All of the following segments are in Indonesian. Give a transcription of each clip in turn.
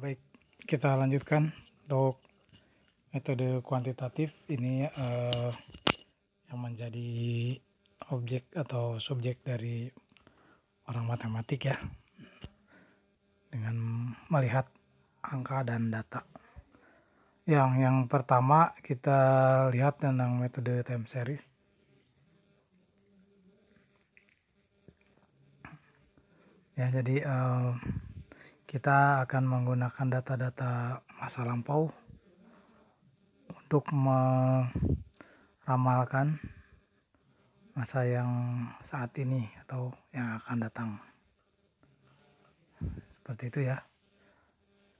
Baik, kita lanjutkan untuk metode kuantitatif ini yang menjadi objek atau subjek dari orang matematik ya, dengan melihat angka dan data. Yang pertama kita lihat tentang metode time series. Ya, jadi kita akan menggunakan data-data masa lampau untuk meramalkan masa yang saat ini atau yang akan datang. Seperti itu ya.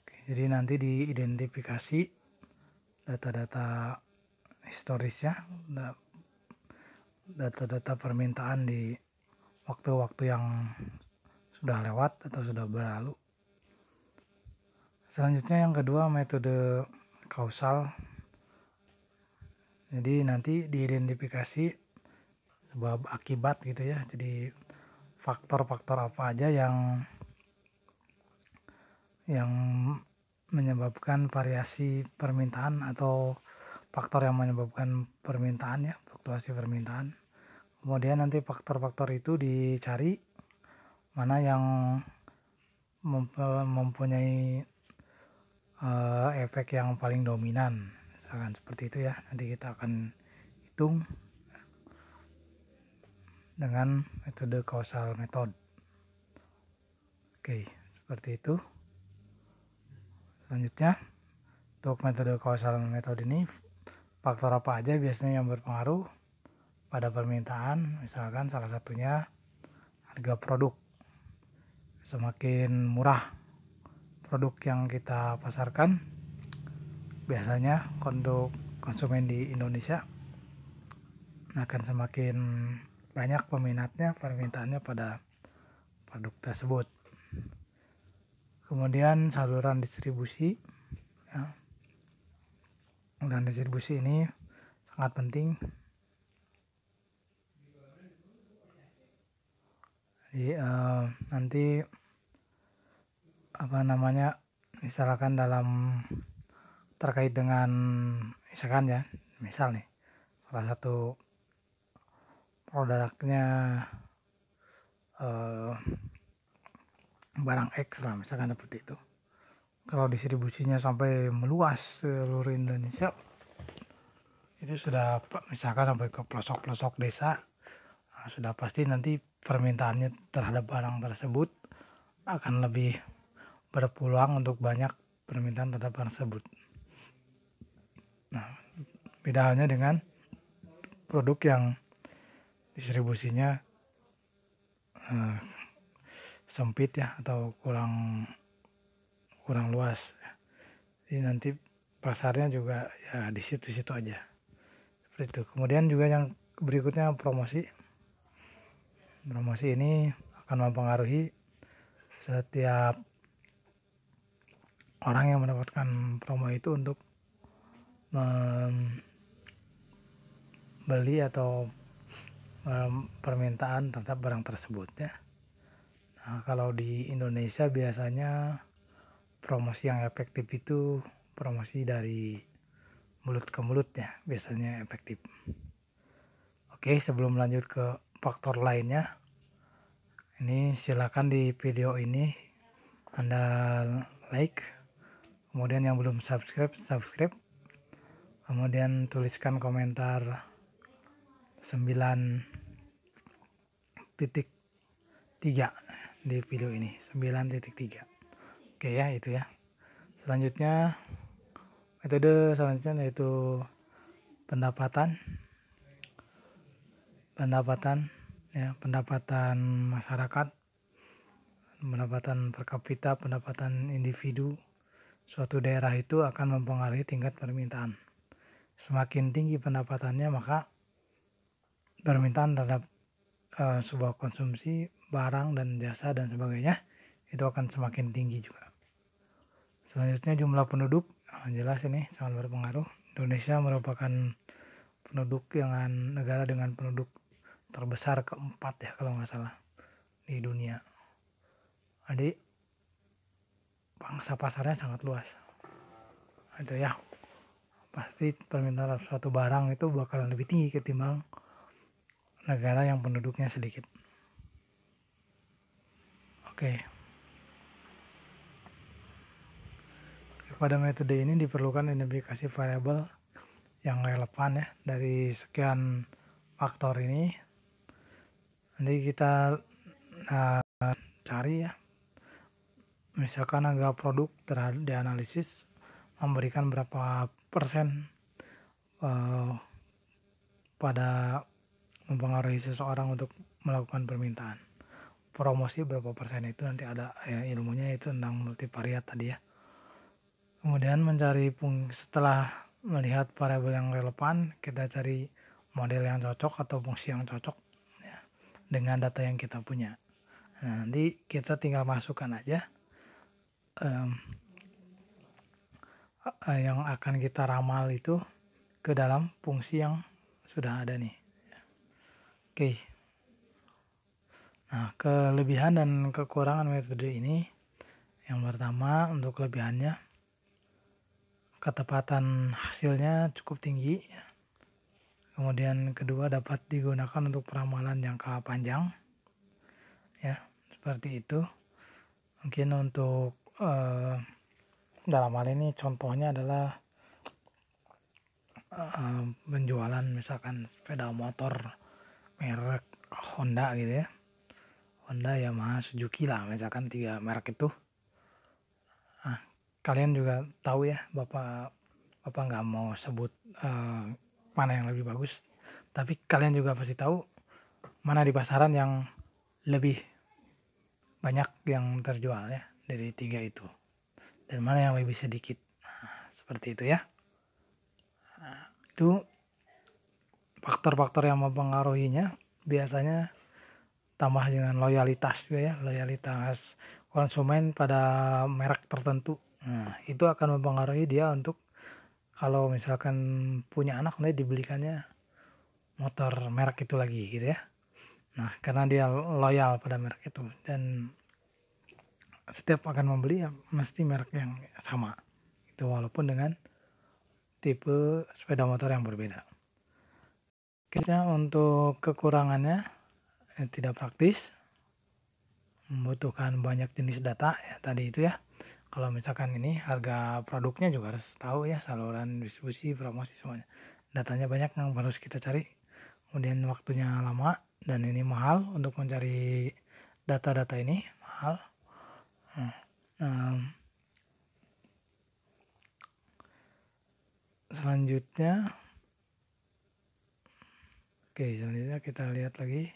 Oke, jadi nanti diidentifikasi data-data historisnya, data-data permintaan di waktu-waktu yang sudah lewat atau sudah berlalu. Selanjutnya yang kedua, metode kausal. Jadi nanti diidentifikasi sebab akibat gitu ya. Jadi faktor-faktor apa aja yang menyebabkan variasi permintaan atau faktor yang menyebabkan permintaan ya, fluktuasi permintaan. Kemudian nanti faktor-faktor itu dicari mana yang mempunyai efek yang paling dominan, misalkan seperti itu ya. Nanti kita akan hitung dengan metode causal method. Oke, seperti itu. Selanjutnya, untuk metode causal method ini, faktor apa aja biasanya yang berpengaruh pada permintaan? Misalkan salah satunya harga produk. Semakin murah produk yang kita pasarkan, biasanya untuk konsumen di Indonesia akan semakin banyak peminatnya, permintaannya pada produk tersebut. Kemudian saluran distribusi ya. Dan distribusi ini sangat penting. Jadi nanti misalkan dalam terkait dengan misalkan ya, misal nih salah satu produknya barang X lah, misalkan seperti itu. Kalau distribusinya sampai meluas seluruh Indonesia, itu sudah misalkan sampai ke pelosok-pelosok desa, sudah pasti nanti permintaannya terhadap barang tersebut akan lebih berpeluang untuk banyak permintaan terhadap barang tersebut. Nah, beda halnya dengan produk yang distribusinya sempit ya, atau kurang luas. Jadi nanti pasarnya juga ya di situ-situ aja. Seperti itu. Kemudian juga yang berikutnya promosi. Promosi ini akan mempengaruhi setiap orang yang mendapatkan promo itu untuk membeli atau permintaan terhadap barang tersebut ya. Nah, kalau di Indonesia biasanya promosi yang efektif itu promosi dari mulut ke mulut ya, biasanya efektif. Oke, sebelum lanjut ke faktor lainnya, ini silakan di video ini Anda like, kemudian yang belum subscribe, kemudian tuliskan komentar 9.3 di video ini, 9.3. Oke ya, itu ya. Selanjutnya, metode selanjutnya yaitu pendapatan masyarakat, pendapatan per kapita, pendapatan individu. Suatu daerah itu akan mempengaruhi tingkat permintaan. Semakin tinggi pendapatannya, maka permintaan terhadap sebuah konsumsi barang dan jasa dan sebagainya itu akan semakin tinggi juga. Selanjutnya jumlah penduduk, jelas ini sangat berpengaruh. Indonesia merupakan negara dengan penduduk terbesar keempat ya kalau nggak salah di dunia. Jadi pangsa pasarnya sangat luas. Itu ya, pasti permintaan suatu barang itu bakalan lebih tinggi ketimbang negara yang penduduknya sedikit. Oke. Pada metode ini diperlukan identifikasi variabel yang relevan ya dari sekian faktor ini. Nanti kita cari ya, misalkan harga produk dianalisis memberikan berapa persen pada mempengaruhi seseorang untuk melakukan permintaan. Promosi berapa persen itu nanti ada ya, ilmunya itu tentang multivariat tadi ya. Kemudian setelah melihat variabel yang relevan, kita cari model yang cocok atau fungsi yang cocok ya, dengan data yang kita punya. Nah, nanti kita tinggal masukkan aja yang akan kita ramal itu ke dalam fungsi yang sudah ada nih. Oke. Nah, kelebihan dan kekurangan metode ini, yang pertama untuk kelebihannya, ketepatan hasilnya cukup tinggi. Kemudian kedua, dapat digunakan untuk peramalan jangka panjang. Ya, seperti itu. Mungkin untuk dalam hal ini contohnya adalah penjualan misalkan sepeda motor merek Honda gitu ya. Honda, Yamaha, Suzuki lah misalkan 3 merek itu. Nah, kalian juga tahu ya, Bapak nggak mau sebut mana yang lebih bagus, tapi kalian juga pasti tahu mana di pasaran yang lebih banyak yang terjual ya dari 3 itu, dan mana yang lebih sedikit. Nah, seperti itu ya. Nah, itu faktor-faktor yang mempengaruhinya biasanya tambah dengan loyalitas juga ya, loyalitas konsumen pada merek tertentu. Nah, itu akan mempengaruhi dia untuk kalau misalkan punya anak nanti dibelikannya motor merek itu lagi gitu ya. Nah, karena dia loyal pada merek itu dan setiap akan membeli ya mesti merek yang sama. Itu walaupun dengan tipe sepeda motor yang berbeda. Kita untuk kekurangannya tidak praktis, membutuhkan banyak jenis data ya tadi itu ya. Kalau misalkan ini harga produknya juga harus tahu ya, saluran distribusi, promosi semuanya. Datanya banyak yang harus kita cari. Kemudian waktunya lama dan ini mahal untuk mencari data-data ini, mahal. Selanjutnya kita lihat lagi.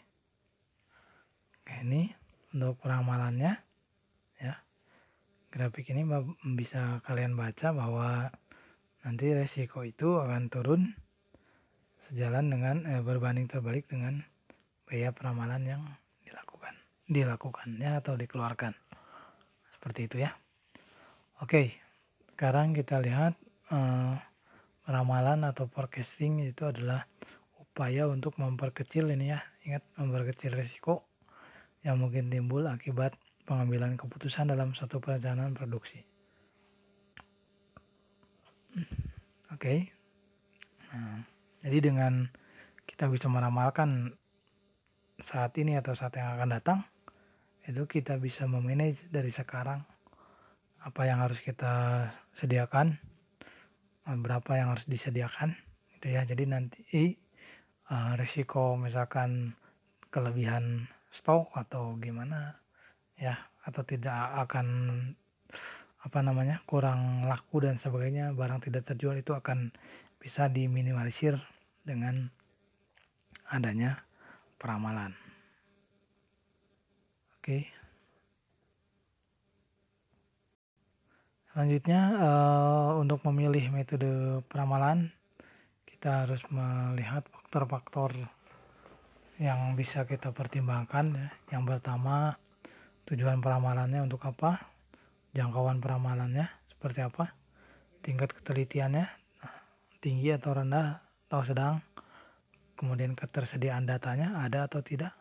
Ini untuk peramalannya ya. Grafik ini bisa kalian baca bahwa nanti resiko itu akan turun sejalan dengan berbanding terbalik dengan biaya peramalan yang dilakukan ya atau dikeluarkan. Seperti itu ya. Oke, sekarang kita lihat peramalan atau forecasting itu adalah upaya untuk memperkecil ini ya. Ingat, memperkecil resiko yang mungkin timbul akibat pengambilan keputusan dalam suatu perencanaan produksi. Oke. Nah, jadi dengan kita bisa meramalkan saat ini atau saat yang akan datang, itu kita bisa memanage dari sekarang apa yang harus kita sediakan, berapa yang harus disediakan, itu ya. Jadi nanti risiko misalkan kelebihan stok atau gimana ya, atau tidak akan kurang laku dan sebagainya, barang tidak terjual, itu akan bisa diminimalisir dengan adanya peramalan. Oke. Selanjutnya untuk memilih metode peramalan kita harus melihat faktor-faktor yang bisa kita pertimbangkan ya. Yang pertama, tujuan peramalannya untuk apa, jangkauan peramalannya seperti apa, tingkat ketelitiannya tinggi atau rendah atau sedang, kemudian ketersediaan datanya ada atau tidak,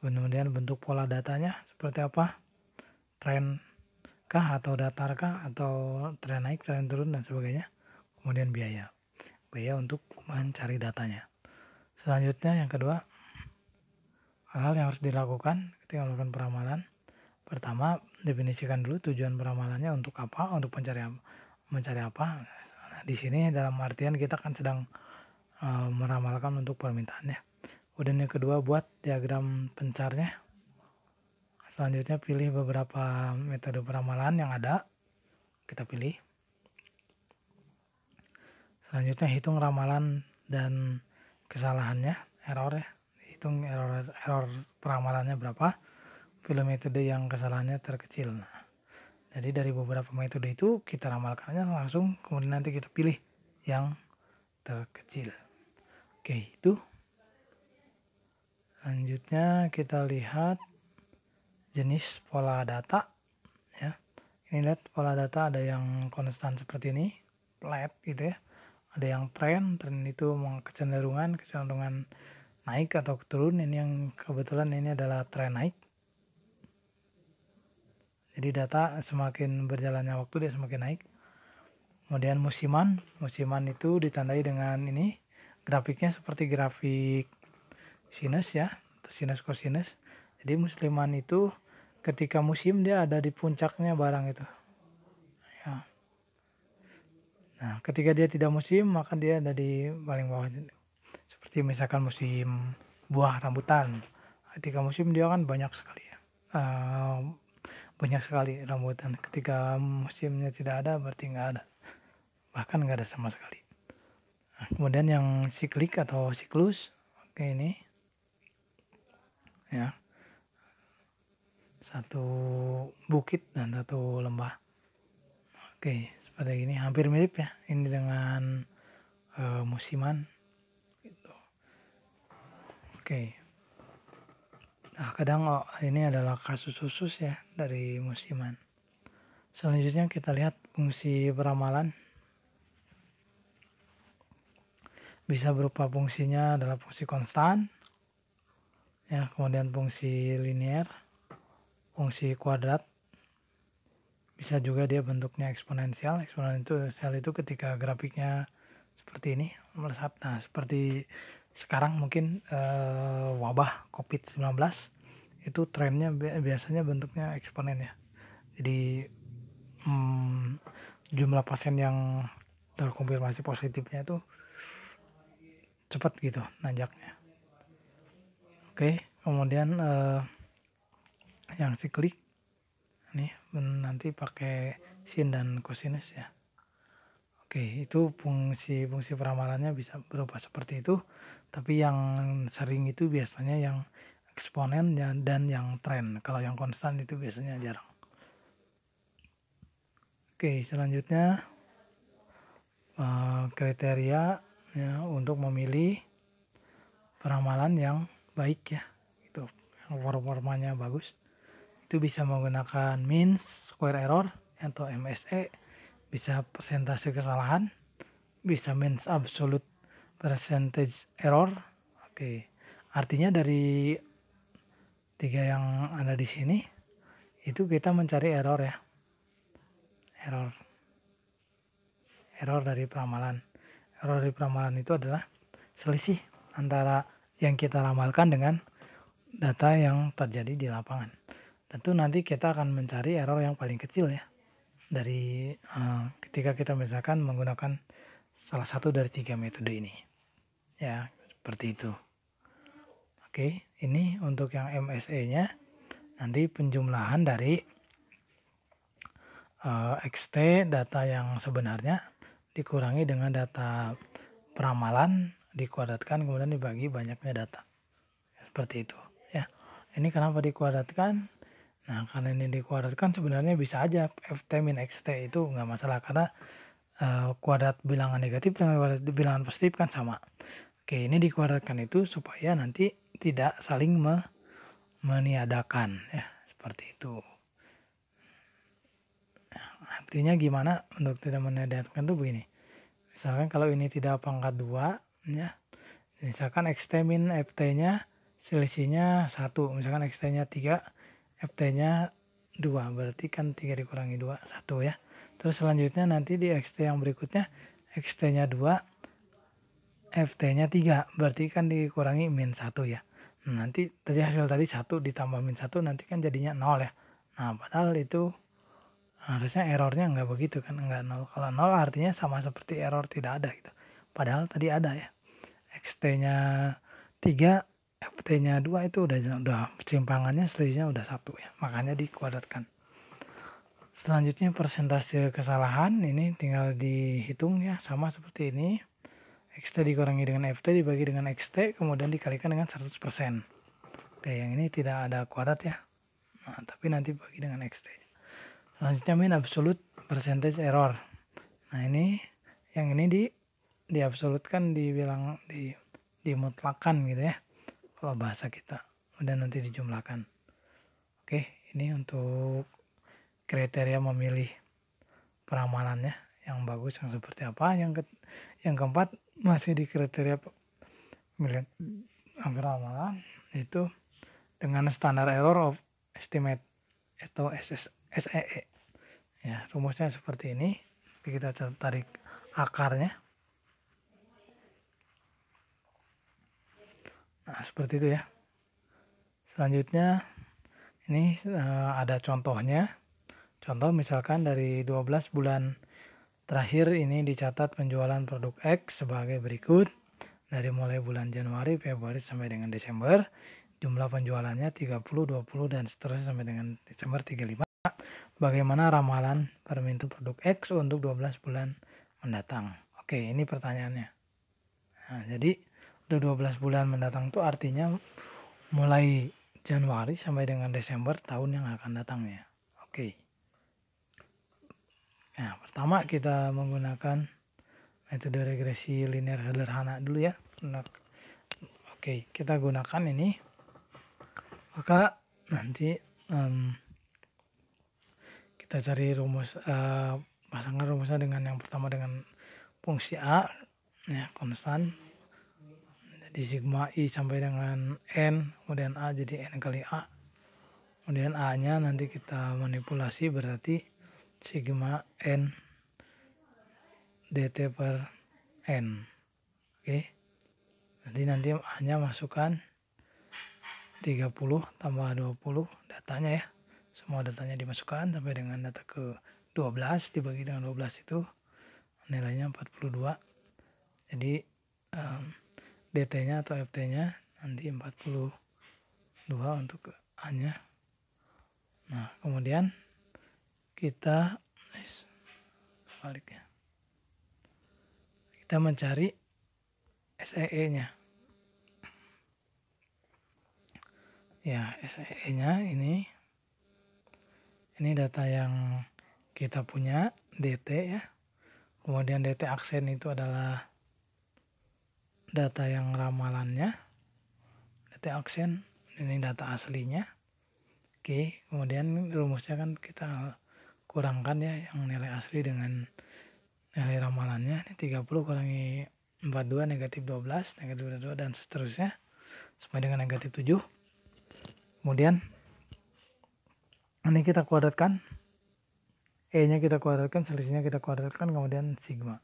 kemudian bentuk pola datanya seperti apa, tren kah atau datar kah atau tren naik, tren turun dan sebagainya. Kemudian biaya untuk mencari datanya. Selanjutnya yang kedua, hal-hal yang harus dilakukan ketika melakukan peramalan. Pertama, definisikan dulu tujuan peramalannya untuk apa, untuk mencari apa. Nah, di sini dalam artian kita kan sedang meramalkan untuk permintaannya. Kemudian yang kedua, buat diagram pencarnya. Selanjutnya pilih beberapa metode peramalan yang ada, kita pilih. Selanjutnya hitung ramalan dan kesalahannya, error ya. Hitung error peramalannya berapa, pilih metode yang kesalahannya terkecil. Nah, jadi dari beberapa metode itu kita ramalkannya langsung, kemudian nanti kita pilih yang terkecil. Oke, itu. Selanjutnya kita lihat jenis pola data ya. Ini lihat pola data ada yang konstan seperti ini, flat gitu ya. Ada yang tren itu kecenderungan naik atau turun. Ini yang kebetulan ini adalah tren naik. Jadi data semakin berjalannya waktu dia semakin naik. Kemudian musiman itu ditandai dengan ini, grafiknya seperti grafik sinus ya, sinus kosinus. Jadi musiman itu ketika musim dia ada di puncaknya barang itu. Ya. Nah, ketika dia tidak musim maka dia ada di paling bawah. Seperti misalkan musim buah rambutan. Ketika musim dia kan banyak sekali ya. Banyak sekali rambutan. Ketika musimnya tidak ada berarti nggak ada. Bahkan nggak ada sama sekali. Nah, kemudian yang siklik atau siklus, oke ini ya, satu bukit dan satu lembah. Oke, seperti ini hampir mirip ya ini dengan musiman gitu. Oke. Nah, kadang ini adalah kasus khusus ya dari musiman. Selanjutnya kita lihat fungsi peramalan. Bisa berupa fungsinya adalah fungsi konstan, ya, kemudian fungsi linear, fungsi kuadrat, bisa juga dia bentuknya eksponensial. Eksponensial itu ketika grafiknya seperti ini melesat. Nah, seperti sekarang mungkin wabah COVID-19 itu trennya biasanya bentuknya eksponen ya. Jadi jumlah pasien yang terkonfirmasi positifnya itu cepat gitu nanjaknya. Oke, kemudian yang siklik nih nanti pakai sin dan kosinus ya. Oke, itu fungsi peramalannya bisa berupa seperti itu, tapi yang sering itu biasanya yang eksponen dan yang tren. Kalau yang konstan itu biasanya jarang. Oke, selanjutnya kriteria ya, untuk memilih peramalan yang baik ya, itu yang performanya bagus. Itu bisa menggunakan mean square error atau MSE, bisa persentase kesalahan, bisa mean absolute percentage error. Oke, artinya dari tiga yang ada di sini itu kita mencari error ya, error dari peramalan. Error dari peramalan itu adalah selisih antara yang kita ramalkan dengan data yang terjadi di lapangan. Tentu nanti kita akan mencari error yang paling kecil ya, dari ketika kita misalkan menggunakan salah satu dari tiga metode ini ya, seperti itu. Oke, ini untuk yang MSE nya nanti penjumlahan dari XT data yang sebenarnya dikurangi dengan data peramalan dikuadratkan kemudian dibagi banyaknya data, seperti itu ya. Ini kenapa dikuadratkan? Nah, karena ini dikuadratkan sebenarnya bisa aja FT min XT itu nggak masalah, karena kuadrat bilangan negatif dengan kuadrat bilangan positif kan sama. Oke, ini dikuadratkan itu supaya nanti tidak saling meniadakan ya, seperti itu. Nah, artinya gimana untuk tidak meniadakan itu begini. Misalkan kalau ini tidak pangkat 2 ya, misalkan XT min FT nya selisihnya 1, misalkan XT nya 3 FT nya 2, berarti kan 3 dikurangi 2, 1 ya. Terus selanjutnya nanti di XT yang berikutnya, XT-nya 2, FT-nya 3, berarti kan dikurangi min 1 ya. Nah, nanti tadi hasil tadi 1 ditambah min 1 nanti kan jadinya 0 ya. Nah, padahal itu harusnya errornya nggak begitu kan, nggak 0. Kalau 0 artinya sama seperti error tidak ada gitu. Padahal tadi ada ya. XT-nya 3, FT-nya 2 itu udah simpangannya selisihnya udah 1 ya. Makanya dikuadratkan. Selanjutnya persentase kesalahan ini tinggal dihitung ya, sama seperti ini. XT dikurangi dengan FT dibagi dengan XT kemudian dikalikan dengan 100%. Oke, yang ini tidak ada kuadrat ya. Nah, tapi nanti bagi dengan XT. Selanjutnya min absolute percentage error. Nah, ini yang ini diabsolutkan, dibilang dimutlakan gitu ya. Kalau bahasa kita, udah nanti dijumlahkan. Oke, ini untuk kriteria memilih peramalannya yang bagus yang seperti apa. Yang keempat masih di kriteria pemilihan peramalan itu dengan standar error of estimate atau SEE. Ya, rumusnya seperti ini. Kita tarik akarnya. Nah, seperti itu ya. Selanjutnya ini ada contohnya. Contoh misalkan dari 12 bulan terakhir ini dicatat penjualan produk X sebagai berikut. Dari mulai bulan Januari, Februari sampai dengan Desember, jumlah penjualannya 30, 20 dan seterusnya sampai dengan Desember 35. Bagaimana ramalan permintaan produk X untuk 12 bulan mendatang? Oke, ini pertanyaannya. Nah, jadi untuk 12 bulan mendatang itu artinya mulai Januari sampai dengan Desember tahun yang akan datangnya. Oke. Nah, pertama kita menggunakan metode regresi linear sederhana dulu ya. Oke, kita gunakan ini. Maka nanti kita cari rumus, pasangkan rumusnya dengan yang pertama dengan fungsi A ya, konstan. Jadi sigma I sampai dengan N, kemudian A jadi N kali A. Kemudian A-nya nanti kita manipulasi berarti sigma N dt per N. Oke. Jadi nanti A-nya masukkan 30 tambah 20 datanya ya. Semua datanya dimasukkan sampai dengan data ke 12 dibagi dengan 12 itu nilainya 42. Jadi DT-nya atau FT-nya nanti 42 untuk A-nya. Nah, kemudian kita baliknya. Kita mencari SEE-nya. Ya, SEE-nya ini data yang kita punya, DT ya. Kemudian DT aksen itu adalah data yang ramalannya. DT aksen ini data aslinya. Oke, kemudian rumusnya kan kita kurangkan ya yang nilai asli dengan nilai ramalannya. Ini 30 kurangi 42 negatif 12, negatif 22 dan seterusnya sampai dengan negatif 7. Kemudian ini kita kuadratkan, E-nya kita kuadratkan, selisihnya kita kuadratkan, kemudian sigma.